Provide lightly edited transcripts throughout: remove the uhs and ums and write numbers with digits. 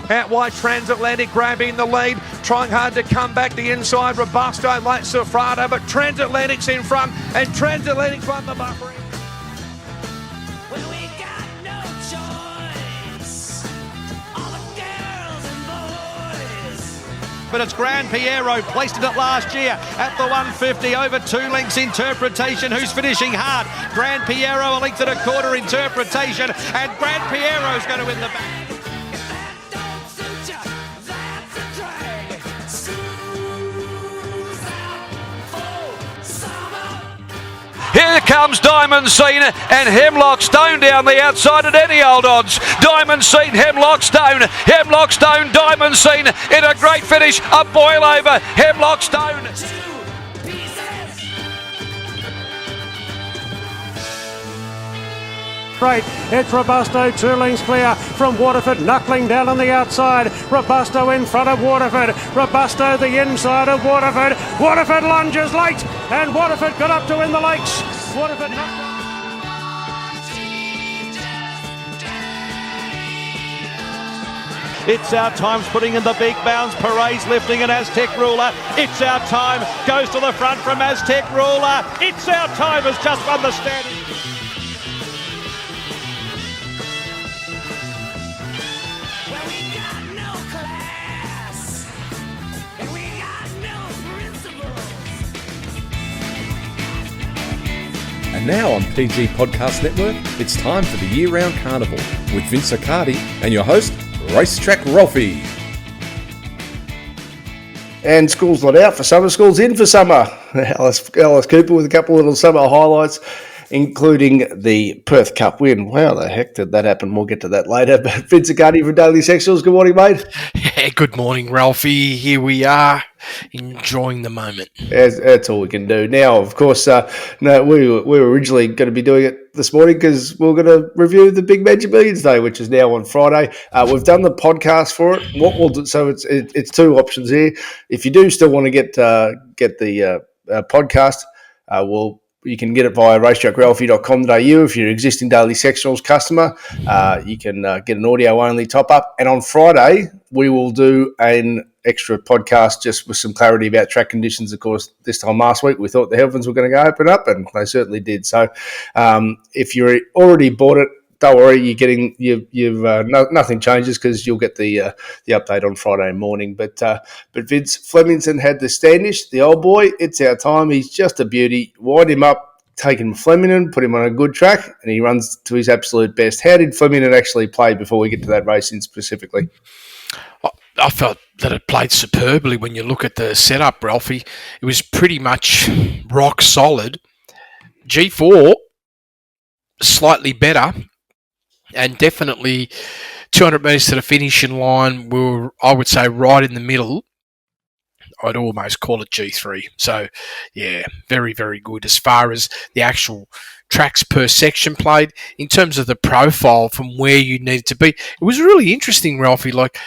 Out wide, Transatlantic grabbing the lead, trying hard to come back the inside. Robusto, late Sofrado, but Transatlantic's in front, and Transatlantic's won the buffering. Well, we got no choice. All the girls and boys. But it's Grand Piero, placed in it last year at the 150, over 2 lengths. Interpretation, who's finishing hard. Grand Piero, a length and a quarter. Interpretation, and Grand Piero's going to win the back. Here comes Diamond Scene and Hemlock Stone down the outside at any old odds. Diamond Scene, Hemlock Stone, Diamond Scene in a great finish. A boil over, Hemlock Stone. Great, it's Robusto, 2 lengths clear from Waterford, knuckling down on the outside. Robusto in front of Waterford. Robusto the inside of Waterford. Waterford lunges late, and Waterford got up to win the Lakes. Waterford It's Our Time's putting in the big bounds. Parade's lifting an Aztec Ruler. It's Our Time goes to the front from Aztec Ruler. It's Our Time has just won the standing. And now on PG Podcast Network, it's time for the year-round Carnival with Vince Accardi and your host, Racetrack Ralphy. And school's not out for summer, school's in for summer. Alice Cooper with a couple of little summer highlights, including the Perth Cup win. How the heck did that happen? We'll get to that later. But Vince Accardi from Daily Sexuals, good morning, mate. Yeah, good morning, Ralphy. Here we are, enjoying the moment. That's all we can do. Now, of course, no, we were originally going to be doing it this morning because we're going to review the Big Magic Millions Day, which is now on Friday. We've done the podcast for it. What we'll do, so it's 2 options here. If you do still want to get the podcast, you can get it via racetrackralphy.com.au. If you're an existing Daily Sexuals customer, you can get an audio-only top-up. And on Friday, we will do an extra podcast just with some clarity about track conditions. Of course, this time last week, we thought the heavens were going to go open up, and they certainly did. So if you already bought it, don't worry, you're getting nothing changes because you'll get the update on Friday morning. But Vince Flemington had the Standish, the old boy. It's Our Time. He's just a beauty. Wind him up, take him to Flemington, put him on a good track, and he runs to his absolute best. How did Flemington actually play before we get to that racing specifically? I felt that it played superbly when you look at the setup, Ralphie. It was pretty much rock solid. G4, slightly better, and definitely 200 metres to the finishing line were, I would say, right in the middle. I'd almost call it G3. So, yeah, very, very good as far as the actual tracks per section played. In terms of the profile from where you needed to be, it was really interesting, Ralphie. Like,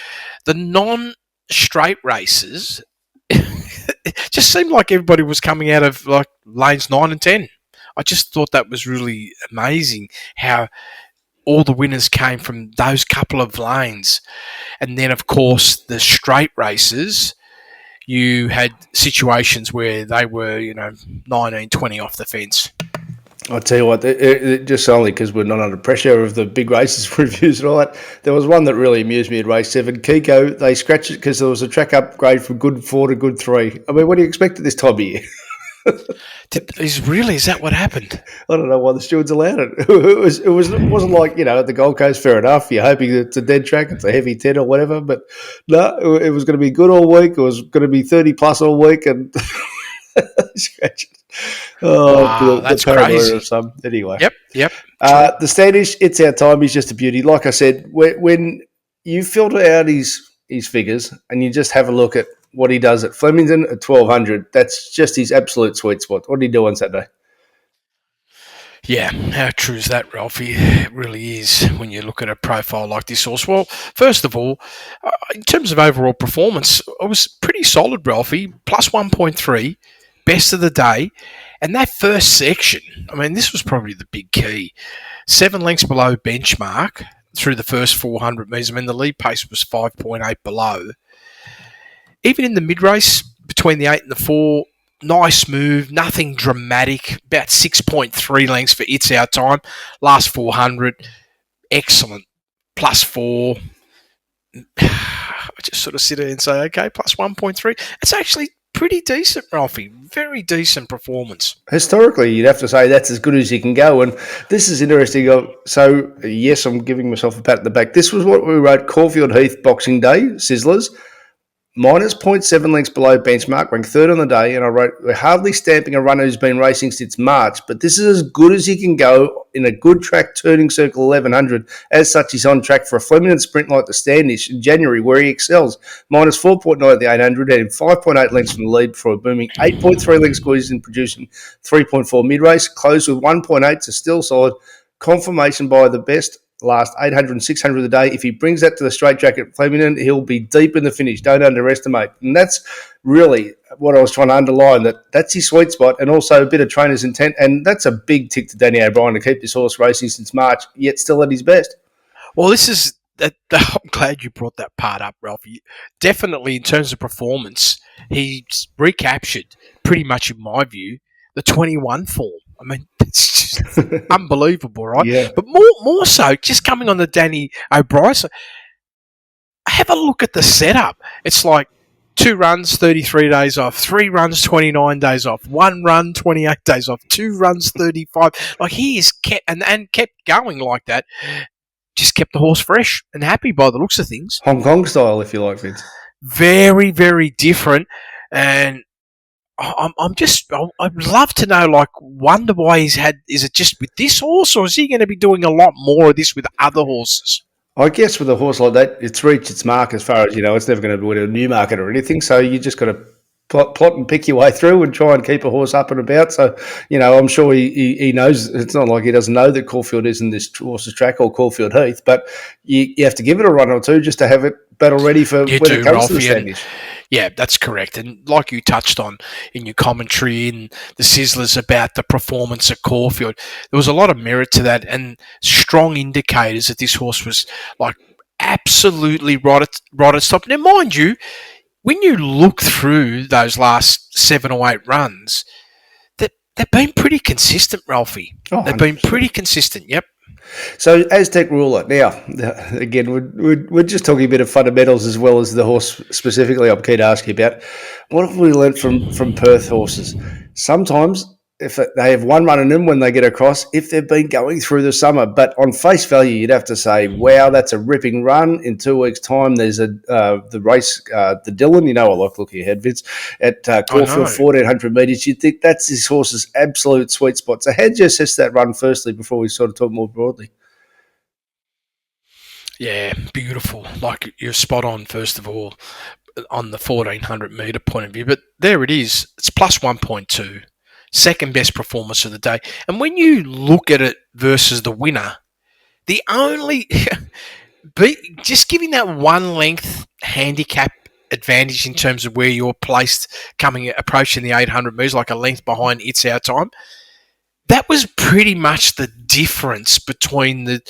the non-straight races, it just seemed like everybody was coming out of, like, lanes 9 and 10. I just thought that was really amazing how all the winners came from those couple of lanes. And then, of course, the straight races, you had situations where they were, 19, 20 off the fence. I'll tell you what, it just only because we're not under pressure of the big races reviews and all that, there was one that really amused me at race 7. Kiko, they scratched it because there was a track upgrade from good 4 to good 3. I mean, what do you expect at this time of year? Is that what happened? I don't know why the stewards allowed it. It wasn't like, at the Gold Coast, fair enough. You're hoping it's a dead track, it's a heavy 10 or whatever, but no, it was going to be good all week. It was going to be 30 plus all week, and scratch it. Oh, wow, that's crazy. Of some. Anyway. Yep. The Standish, It's Our Time. He's just a beauty. Like I said, when you filter out his figures and you just have a look at what he does at Flemington at 1200, that's just his absolute sweet spot. What did he do on Saturday? Yeah, how true is that, Ralphie? It really is when you look at a profile like this horse. Well, first of all, in terms of overall performance, it was pretty solid, Ralphie, plus 1.3, best of the day. And that first section, I mean, this was probably the big key. 7 lengths below benchmark, through the first 400 metres. I mean, the lead pace was 5.8 below. Even in the mid-race, between the 8 and the 4, nice move, nothing dramatic, about 6.3 lengths for It's Our Time. Last 400, excellent, +4. I just sort of sit there and say, okay, +1.3. It's actually pretty decent, Ralphy. Very decent performance. Historically, you'd have to say that's as good as you can go. And this is interesting. So, yes, I'm giving myself a pat on the back. This was what we wrote Caulfield Heath Boxing Day, Sizzlers. Minus 0.7 lengths below benchmark, ranked third on the day, and I wrote, we're hardly stamping a runner who's been racing since March, but this is as good as he can go in a good track turning circle 1100. As such, he's on track for a Flemington sprint like the Standish in January, where he excels. Minus 4.9 at the 800, and 5.8 lengths from the lead for a booming 8.3 lengths squeeze in producing 3.4 mid-race, closed with 1.8 to still solid. Confirmation by the best last 800 and 600 of the day. If he brings that to the straight track at Flemington, he'll be deep in the finish. Don't underestimate. And that's really what I was trying to underline, that's his sweet spot, and also a bit of trainer's intent. And that's a big tick to Danny O'Brien to keep this horse racing since March, yet still at his best. Well, this is that. I'm glad you brought that part up, Ralphie. Definitely, in terms of performance, he's recaptured pretty much, in my view, the 21 form. I mean, it's just unbelievable, right? Yeah. But more so, just coming on the Danny O'Brien, have a look at the setup. It's like 2 runs, 33 days off, 3 runs, 29 days off, 1 run, 28 days off, 2 runs, 35. Like, he is kept and kept going like that. Just kept the horse fresh and happy by the looks of things. Hong Kong style, if you like, Vince. Very, very different. And I'd love to know, like, wonder why is it just with this horse, or is he going to be doing a lot more of this with other horses? I guess with a horse like that, it's reached its mark as far as, it's never going to win a new market or anything. So you just got to plot and pick your way through and try and keep a horse up and about. So, I'm sure he knows. It's not like he doesn't know that Caulfield isn't this horse's track or Caulfield Heath, but you have to give it a run or two just to have it battle ready for when it comes to the Standish. Yeah, that's correct. And like you touched on in your commentary in the Sizzlers about the performance at Caulfield, there was a lot of merit to that and strong indicators that this horse was, like, absolutely right at stop. Now, mind you, when you look through those last 7 or 8 runs, they've been pretty consistent, Ralphie. They've been pretty consistent, yep. So, Aztec Ruler. Now, again, we're just talking a bit of fundamentals as well as the horse specifically I'm keen to ask you about. What have we learnt from Perth horses? Sometimes, if they have one run in them when they get across, if they've been going through the summer, but on face value, you'd have to say, wow, that's a ripping run. In 2 weeks' time, there's the race, the Dillon, I like looking ahead, Vince, at Caulfield, 1,400 metres. You'd think that's this horse's absolute sweet spot. So how do you assess that run firstly before we sort of talk more broadly? Yeah, beautiful. Like, you're spot on, first of all, on the 1,400 metre point of view. But there it is. It's +1.2. Second best performance of the day. And when you look at it versus the winner, the only just giving that 1 length handicap advantage in terms of where you're placed approaching the 800 metres, like a length behind It's Our Time, that was pretty much the difference between being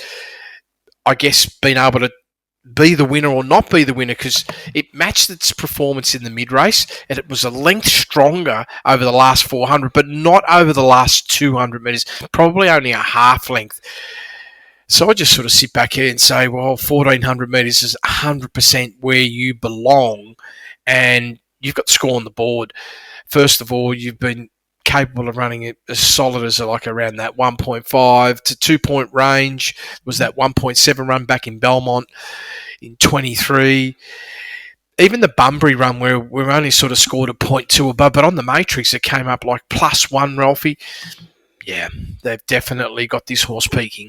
able to be the winner or not be the winner, because it matched its performance in the mid-race, and it was a length stronger over the last 400, but not over the last 200 metres, probably only a half length. So I just sort of sit back here and say, well, 1,400 metres is 100% where you belong, and you've got the score on the board. First of all, you've been capable of running it as solid as like around that 1.5 to 2 point range. It was that 1.7 run back in Belmont in 23. Even the Bunbury run where we've only sort of scored a 0.2 above, but on the Matrix it came up like +1, Ralphie. Yeah, they've definitely got this horse peaking.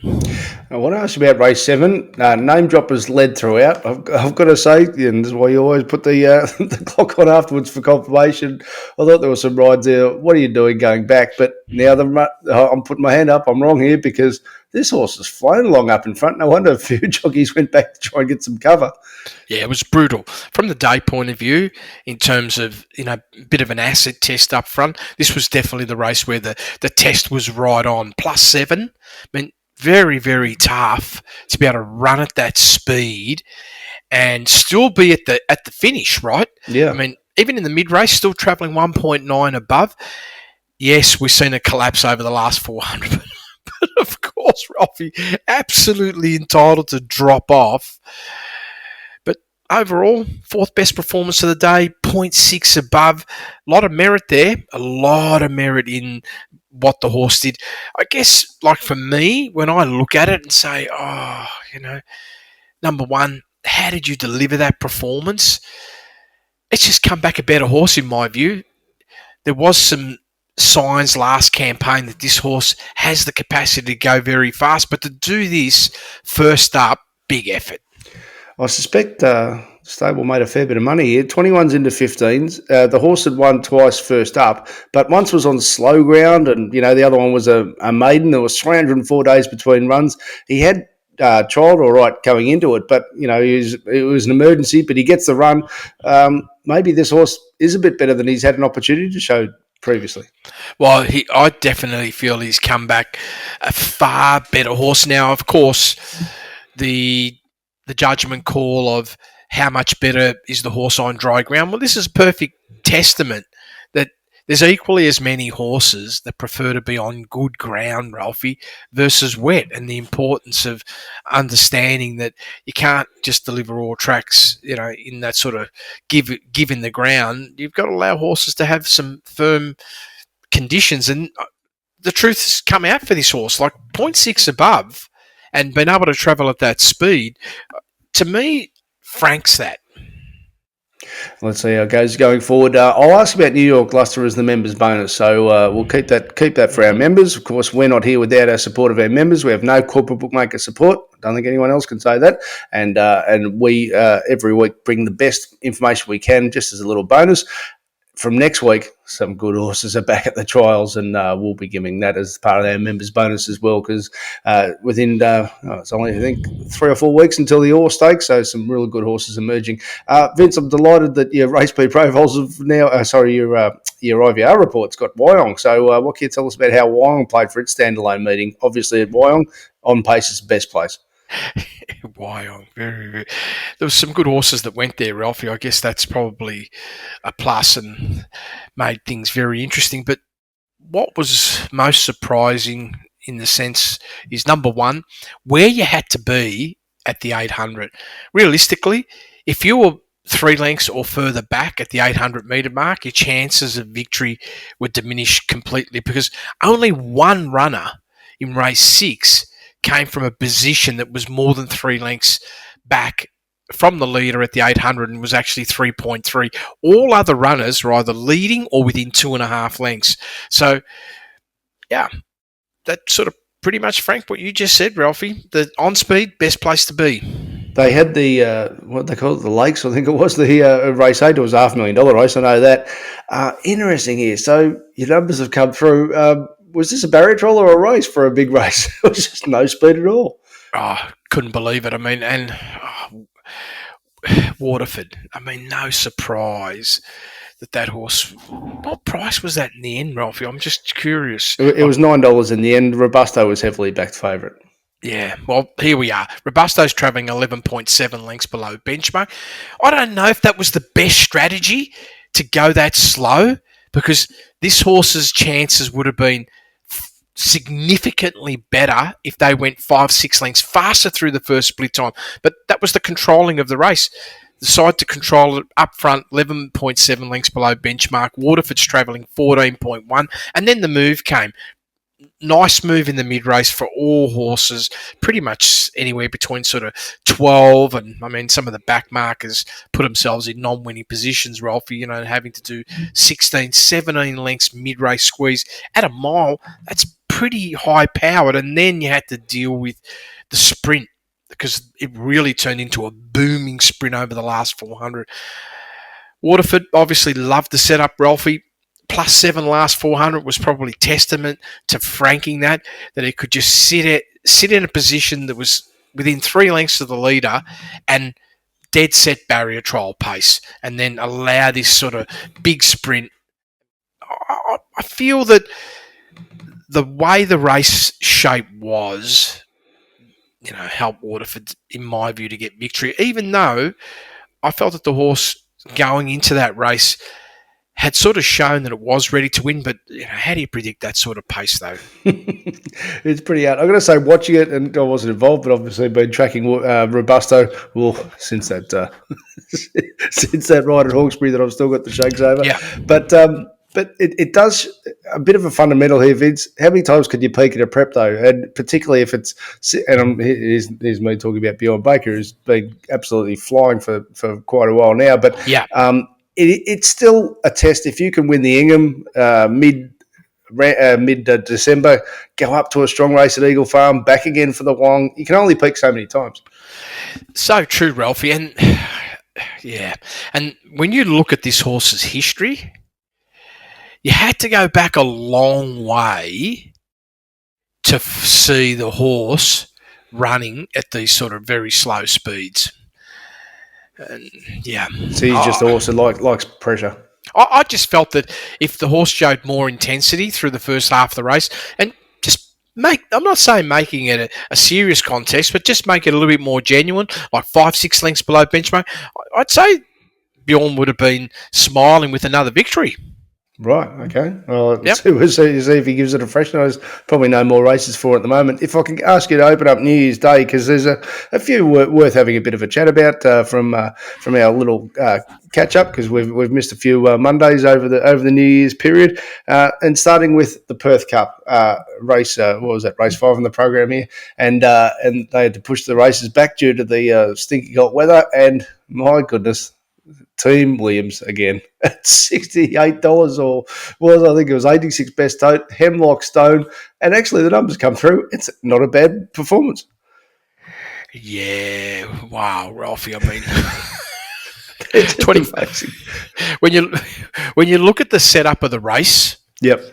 I want to ask you about race 7. Name droppers led throughout. I've got to say, and this is why you always put the clock on afterwards for confirmation. I thought there were some rides there. What are you doing going back? But now I'm putting my hand up. I'm wrong here because this horse has flown along up in front. No wonder a few jockeys went back to try and get some cover. Yeah, it was brutal. From the day point of view, in terms of, a bit of an acid test up front, this was definitely the race where the test was right on. +7. I mean, very, very tough to be able to run at that speed and still be at the finish, right? Yeah. I mean, even in the mid-race, still travelling 1.9 above. Yes, we've seen a collapse over the last 400, but of course, Ralphy, absolutely entitled to drop off. But overall, fourth best performance of the day, 0.6 above. A lot of merit there, a lot of merit in what the horse did. I guess, like for me, when I look at it and say, number one, how did you deliver that performance? It's just come back a better horse in my view. There was some signs last campaign that this horse has the capacity to go very fast, but to do this first up, big effort. I suspect stable made a fair bit of money here. 21s into 15s. The horse had won twice first up, but once was on slow ground, and the other one was a maiden. There was 304 days between runs. He had trialled all right going into it, but it was an emergency. But he gets the run. Maybe this horse is a bit better than he's had an opportunity to show previously. Well, I definitely feel he's come back a far better horse now. Of course, the judgment call of how much better is the horse on dry ground. Well, this is a perfect testament that there's equally as many horses that prefer to be on good ground, Ralphie, versus wet, and the importance of understanding that you can't just deliver all tracks, in that sort of give in the ground. You've got to allow horses to have some firm conditions, and the truth has come out for this horse, like 0.6 above and being able to travel at that speed, to me, franks that. Let's see how it goes going forward. I'll ask about New York Luster as the members bonus, so we'll keep that for our members. Of course, we're not here without our support of our members. We have no corporate bookmaker support. I don't think anyone else can say that. And we every week bring the best information we can, just as a little bonus. From next week, some good horses are back at the trials, and we'll be giving that as part of our members' bonus as well, because within, it's only, I think, 3 or 4 weeks until the Ore Stakes, so some really good horses emerging. Vince, I'm delighted that your Race Speed profiles have now, your IVR report's got Wyong. So what can you tell us about how Wyong played for its standalone meeting? Obviously, at Wyong, on pace is the best place. Wyong, very, very. There was some good horses that went there, Ralphie. I guess that's probably a plus and made things very interesting. But what was most surprising in the sense is, number one, where you had to be at the 800. Realistically, if you were 3 lengths or further back at the 800 metre mark, your chances of victory would diminish completely, because only one runner in race 6 came from a position that was more than 3 lengths back from the leader at the 800 and was actually 3.3. All other runners were either leading or within 2.5 lengths. So, yeah, that sort of pretty much franked what you just said, Ralphie. The on speed, best place to be. They had the, what they call it, the Lakes, I think it was, the race 8. It was a $500,000 race, I know that. Interesting here. So your numbers have come through. Was this a barrier trial or a race for a big race? It was just no speed at all. Oh, couldn't believe it. I mean, and Waterford, I mean, no surprise that horse. What price was that in the end, Ralphie? I'm just curious. It was $9 in the end. Robusto was heavily backed favourite. Yeah, well, here we are. Robusto's travelling 11.7 lengths below benchmark. I don't know if that was the best strategy to go that slow, because this horse's chances would have been significantly better if they went 5-6 lengths faster through the first split time. But that was the controlling of the race. Decided to control it up front, 11.7 lengths below benchmark. Waterford's travelling 14.1, and then the move came. Nice move in the mid-race for all horses, pretty much anywhere between sort of 12 and, I mean, some of the back markers put themselves in non-winning positions, Ralphie, having to do 16, 17 lengths mid-race squeeze at a mile. That's pretty high-powered, and then you had to deal with the sprint, because it really turned into a booming sprint over the last 400. Waterford obviously loved the setup, Ralphie. +7 last 400 was probably testament to franking that he could just sit in a position that was within 3 lengths of the leader and dead set barrier trial pace, and then allow this sort of big sprint. I feel that the way the race shape was, help Waterford, in my view, to get victory, even though I felt that the horse going into that race had sort of shown that it was ready to win. But how do you predict that sort of pace, though? It's pretty out. I'm going to say watching it, and I wasn't involved, but obviously been tracking Robusto since that since that ride at Hawkesbury that I've still got the shakes over. Yeah. But it does a bit of a fundamental here, Vince. How many times could you peak at a prep, though? And particularly if it's – and here's me talking about Bjorn Baker, who's been absolutely flying for quite a while now. But yeah. It's still a test. If you can win the Ingham mid-December, go up to a strong race at Eagle Farm, back again for the Wyong, you can only peak so many times. So true, Ralphie. And, yeah. And when you look at this horse's history – you had to go back a long way to see the horse running at these sort of very slow speeds. And yeah. So he's just a horse that likes pressure. I just felt that if the horse showed more intensity through the first half of the race, and just I'm not saying making it a serious contest, but just make it a little bit more genuine, like 5-6 lengths below benchmark, I'd say Bjorn would have been smiling with another victory. Right, okay. Well, we'll see if he gives it a fresh nose. Probably no more races for it at the moment. If I can ask you to open up New Year's Day, because there's a few worth having a bit of a chat about from our little catch-up, because we've missed a few Mondays over the New Year's period. And starting with the Perth Cup race, what was that, race 5 in the program here? And they had to push the races back due to the stinky hot weather, and my goodness, Team Williams again at $68, or I think it was 86 best tote, Hemlock Stone, and actually the numbers come through. It's not a bad performance. Yeah, wow, Ralphie. I mean, it's 20 amazing. When you look at the setup of the race, yep,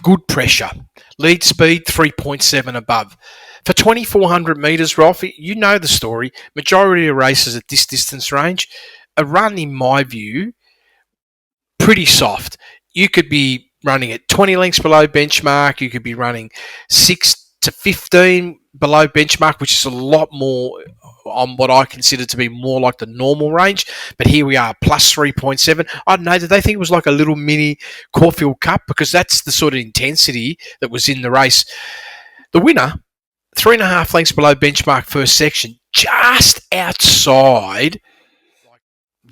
good pressure, lead speed 3.7 above. For 2,400 metres, Ralphie, you know the story. Majority of races at this distance range, a run, in my view, pretty soft. You could be running at 20 lengths below benchmark. You could be running 6 to 15 below benchmark, which is a lot more on what I consider to be more like the normal range. But here we are, plus 3.7. I don't know, did they think it was like a little mini Caulfield Cup? Because that's the sort of intensity that was in the race. The winner, 3.5 lengths below benchmark first section, just outside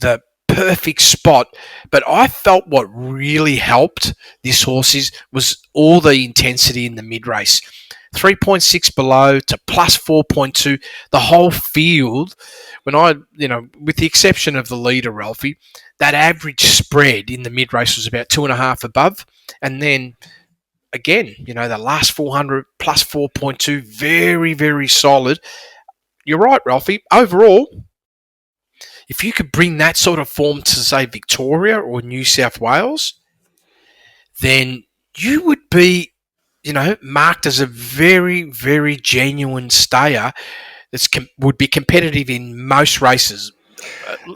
the perfect spot. But I felt what really helped this horse was all the intensity in the mid-race. 3.6 below to plus 4.2. The whole field, when with the exception of the leader, Ralphie, that average spread in the mid-race was about 2.5 above. And then, again, the last 400 plus 4.2, very, very solid. You're right, Ralphie. Overall, if you could bring that sort of form to, say, Victoria or New South Wales, then you would be, marked as a very, very genuine stayer that would be competitive in most races.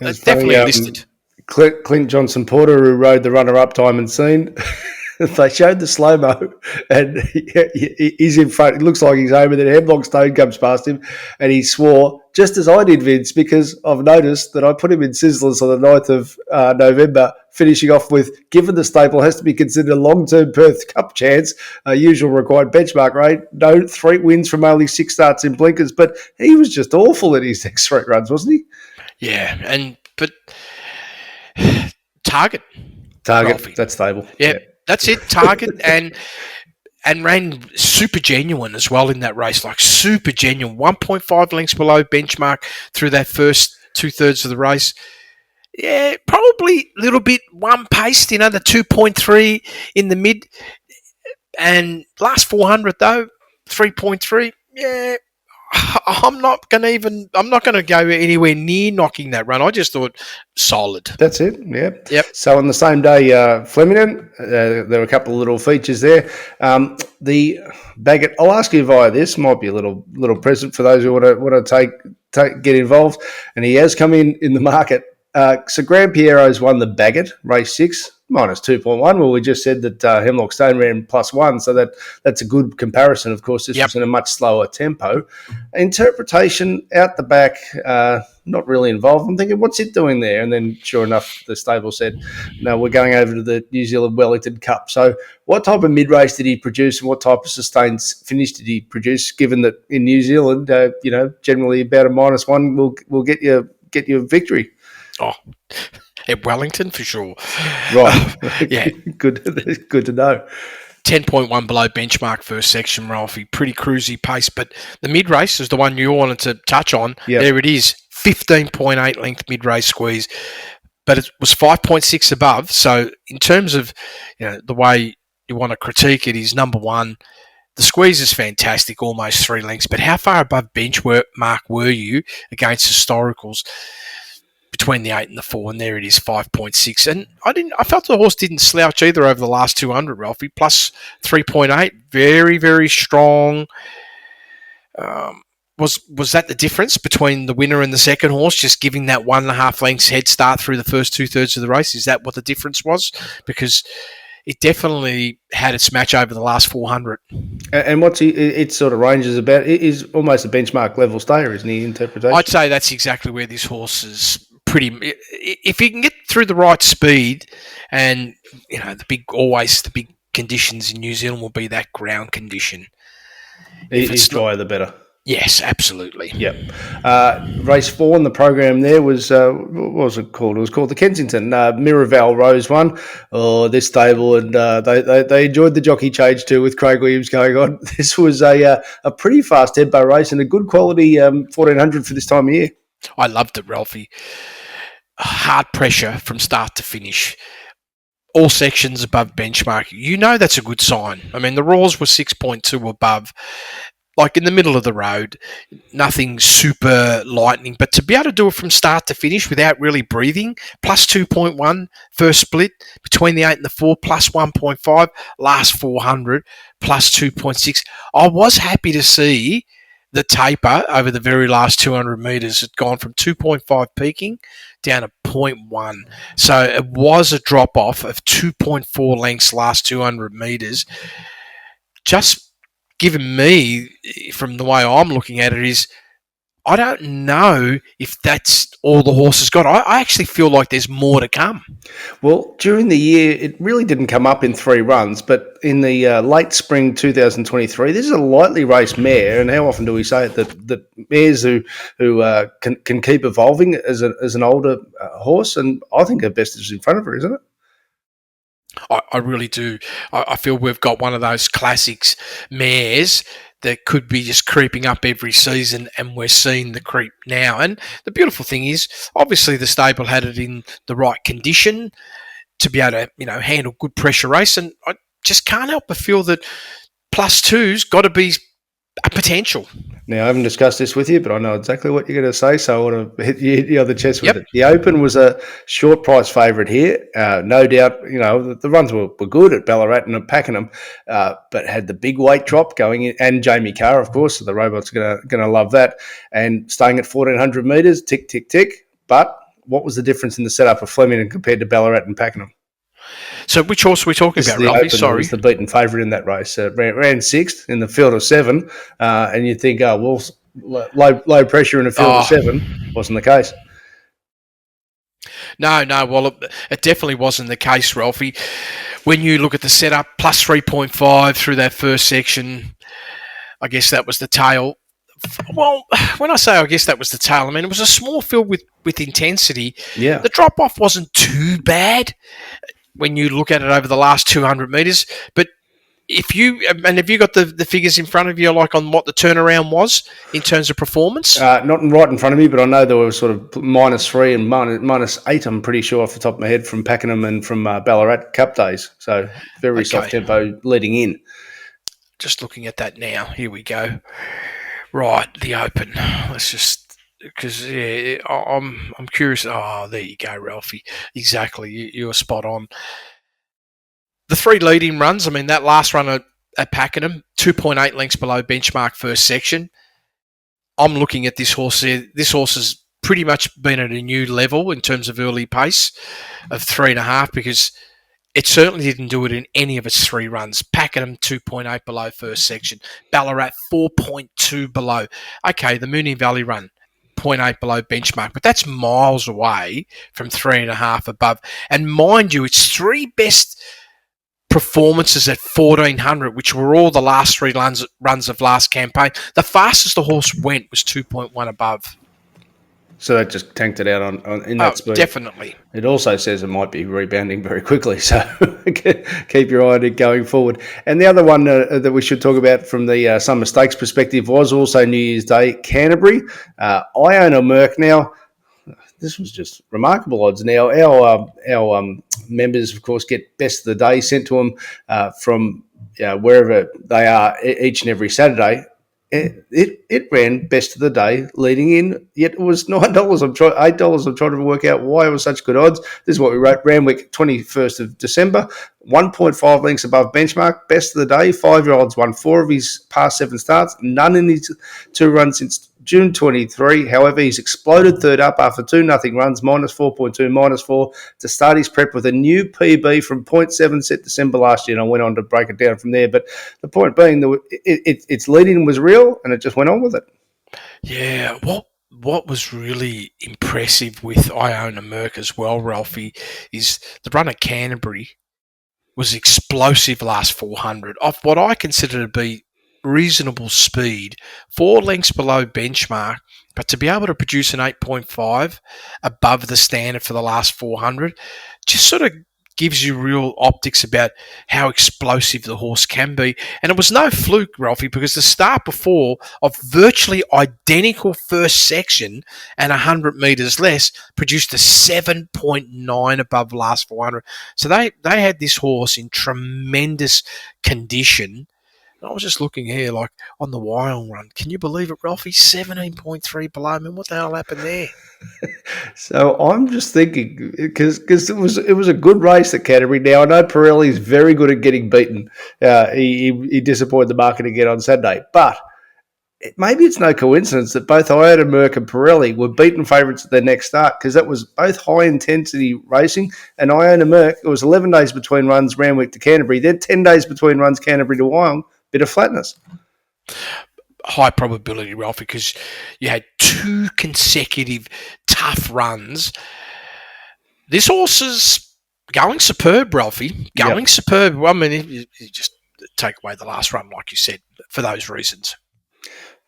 Definitely listed. Clint Johnson Porter, who rode the runner-up time and seen, they showed the slow-mo, and he's in front. It looks like he's home, and then Hemlock Stone comes past him, and he swore, just as I did, Vince, because I've noticed that I put him in Sizzlers on the 9th of November, finishing off with, given the staple has to be considered a long-term Perth Cup chance, usual required benchmark rate, no 3 wins from only 6 starts in blinkers, but he was just awful in his next 3 runs, wasn't he? Yeah, but Target, Ralphie. That's stable. Yeah. That's it, Target, and ran super genuine as well in that race, like super genuine, 1.5 lengths below benchmark through that first 2/3 of the race. Yeah, probably a little bit one-paced, the 2.3 in the mid, and last 400 though, 3.3. Yeah, I'm not going to go anywhere near knocking that run. I just thought solid. That's it. Yeah. Yep. So on the same day, Flemington, there were a couple of little features there. The Baggett. I'll ask you via this. Might be a little present for those who want to get involved. And he has come in the market. So Grand Piero's won the Baggett race 6. minus 2.1. Well, we just said that Hemlock Stone ran +1, so that's a good comparison. Of course, this was in a much slower tempo. Interpretation out the back, not really involved. I'm thinking, what's it doing there? And then, sure enough, the stable said, no, we're going over to the New Zealand Wellington Cup. So what type of mid-race did he produce, and what type of sustained finish did he produce, given that in New Zealand, generally about a -1 will get you a victory? Oh, at Wellington for sure. Right. Yeah. Good to know. 10.1 below benchmark first section, Ralphy. Pretty cruisy pace, but the mid-race is the one you wanted to touch on. Yep. There it is, 15.8 length mid-race squeeze, but it was 5.6 above. So in terms of the way you want to critique it is, number one, the squeeze is fantastic, almost 3 lengths, but how far above benchmark were you against historicals? Between the 8 and the 4, and there it is, 5.6. And I felt the horse didn't slouch either over the last 200, Ralphie, plus 3.8. Very, very strong. Was that the difference between the winner and the second horse, just giving that 1.5 lengths head start through the first 2/3 of the race? Is that what the difference was? Because it definitely had its match over the last 400. And what's it sort of ranges about? It is almost a benchmark level stayer, isn't he, interpretation? I'd say that's exactly where this horse is. If you can get through the right speed, and the big conditions in New Zealand will be that ground condition. If it's drier, the better. Yes, absolutely. Yep. Race 4 in the program there was, what was it called? It was called the Kensington. Miraval Rose won. Oh, this stable, and they enjoyed the jockey change too with Craig Williams going on. This was a pretty fast tempo race and a good quality 1400 for this time of year. I loved it, Ralphie. Hard pressure from start to finish. All sections above benchmark. That's a good sign. I mean, the Raws were 6.2 above, like in the middle of the road. Nothing super lightning, but to be able to do it from start to finish without really breathing, plus 2.1 first split, between the 8 and the 4, plus 1.5, last 400, plus 2.6. I was happy to see the taper over the very last 200 metres had gone from 2.5 peaking down to 0.1. So it was a drop-off of 2.4 lengths last 200 metres. Just given me, from the way I'm looking at it, is I don't know if that's all the horse has got. I actually feel like there's more to come. Well, during the year, it really didn't come up in 3 runs, but in the late spring 2023, this is a lightly raced mare, and how often do we say it, that mares who can keep evolving as an older horse, and I think her best is in front of her, isn't it? I really do. I feel we've got one of those classics mares that could be just creeping up every season, and we're seeing the creep now. And the beautiful thing is, obviously, the stable had it in the right condition to be able to, handle good pressure race. And I just can't help but feel that +2's got to be a potential. Now, I haven't discussed this with you, but I know exactly what you're going to say, so I want to hit you on the chest with Yep. it. The Open was a short price favourite here. No doubt, the runs were good at Ballarat and at Pakenham, but had the big weight drop going in, and Jamie Carr, of course, so the robot's going to love that, and staying at 1,400 metres, tick, tick, tick. But what was the difference in the setup of Flemington compared to Ballarat and Pakenham? So which horse are we talking about, Ralphie? Sorry. Was the beaten favourite in that race. Ran 6th in the field of 7, and you think, low pressure in a field of 7. Wasn't the case. No. Well, it definitely wasn't the case, Ralphie. When you look at the setup, plus 3.5 through that first section, I guess that was the tail. Well, when I say I guess that was the tail, I mean, it was a small field with intensity. Yeah. The drop-off wasn't too bad when you look at it over the last 200 metres. But have you got the figures in front of you, like on what the turnaround was in terms of performance? Not right in front of me, but I know there were sort of -3 and -8, I'm pretty sure off the top of my head, from Pakenham and from Ballarat Cup days. So very soft tempo leading in. Just looking at that now. Here we go. Right, the Open. Let's just... Because I'm curious. Oh, there you go, Ralphie. Exactly, you were spot on. The 3 leading runs. I mean, that last run at Pakenham, 2.8 lengths below benchmark first section. I'm looking at this horse here. This horse has pretty much been at a new level in terms of early pace of 3.5, because It certainly didn't do it in any of its 3 runs. Pakenham 2.8 below first section. Ballarat 4.2 below. Okay, the Moonee Valley run 0.8 below benchmark, but that's miles away from 3.5 above. And mind you, its 3 best performances at 1400, which were all the last 3 runs of last campaign. The fastest the horse went was 2.1 above. So that just tanked it out on in that speed. Definitely. It also says it might be rebounding very quickly, so keep your eye on it going forward. And the other one that we should talk about from the Summer Stakes perspective was also New Year's Day, Canterbury. I own a Merc now. This was just remarkable odds. Now, our members, of course, get best of the day sent to them from wherever they are each and every Saturday. It ran best of the day leading in, yet it was $9. $8. I'm trying to work out why it was such good odds. This is what we wrote. Randwick, 21st of December, 1.5 lengths above benchmark, best of the day. 5-year-olds won 4 of his past 7 starts, none in his 2 runs since June 23. However, he's exploded third up after 2-0 runs, -4.2, -4, to start his prep with a new PB from 0.7 set December last year. And I went on to break it down from there. But the point being, its leading was real, and it just went on with it. Yeah, what was really impressive with Iona Merc as well, Ralphie, is the run at Canterbury was explosive last 400 off what I consider to be reasonable speed, 4 lengths below benchmark, but to be able to produce an 8.5 above the standard for the last 400 just sort of gives you real optics about how explosive the horse can be. And it was no fluke, Ralphie, because the start before of virtually identical first section and 100 metres less produced a 7.9 above last 400. So they had this horse in tremendous condition. I was just looking here, like on the Wyong run. Can you believe it, Ralphie? 17.3 below. I mean, what the hell happened there? So I'm just thinking, because it was a good race at Canterbury. Now, I know Pirelli's very good at getting beaten. He disappointed the market again on Saturday. But maybe it's no coincidence that both Iona Merc and Pirelli were beaten favourites at their next start, because that was both high-intensity racing. And Iona Merc, it was 11 days between runs, Randwick to Canterbury. Then 10 days between runs, Canterbury to Wyong. Bit of flatness. High probability, Ralph, because you had 2 consecutive tough runs. This horse is going superb, Ralphie. Going superb. I mean, you just take away the last run, like you said, for those reasons.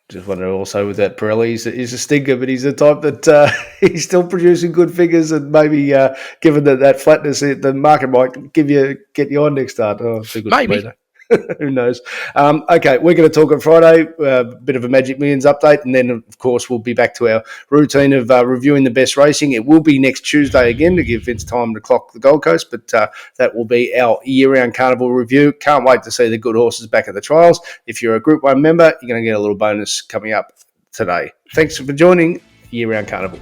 Just wonder also with that Pirelli, he's a stinker, but he's the type that he's still producing good figures, and maybe given that flatness, the market might get you on next start. Oh, too good maybe. For me, who knows? Okay, we're going to talk on Friday, a bit of a Magic Millions update, and then, of course, we'll be back to our routine of reviewing the best racing. It will be next Tuesday again to give Vince time to clock the Gold Coast, but that will be our year-round Carnival review. Can't wait to see the good horses back at the trials. If you're a Group 1 member, you're going to get a little bonus coming up today. Thanks for joining Year-Round Carnival.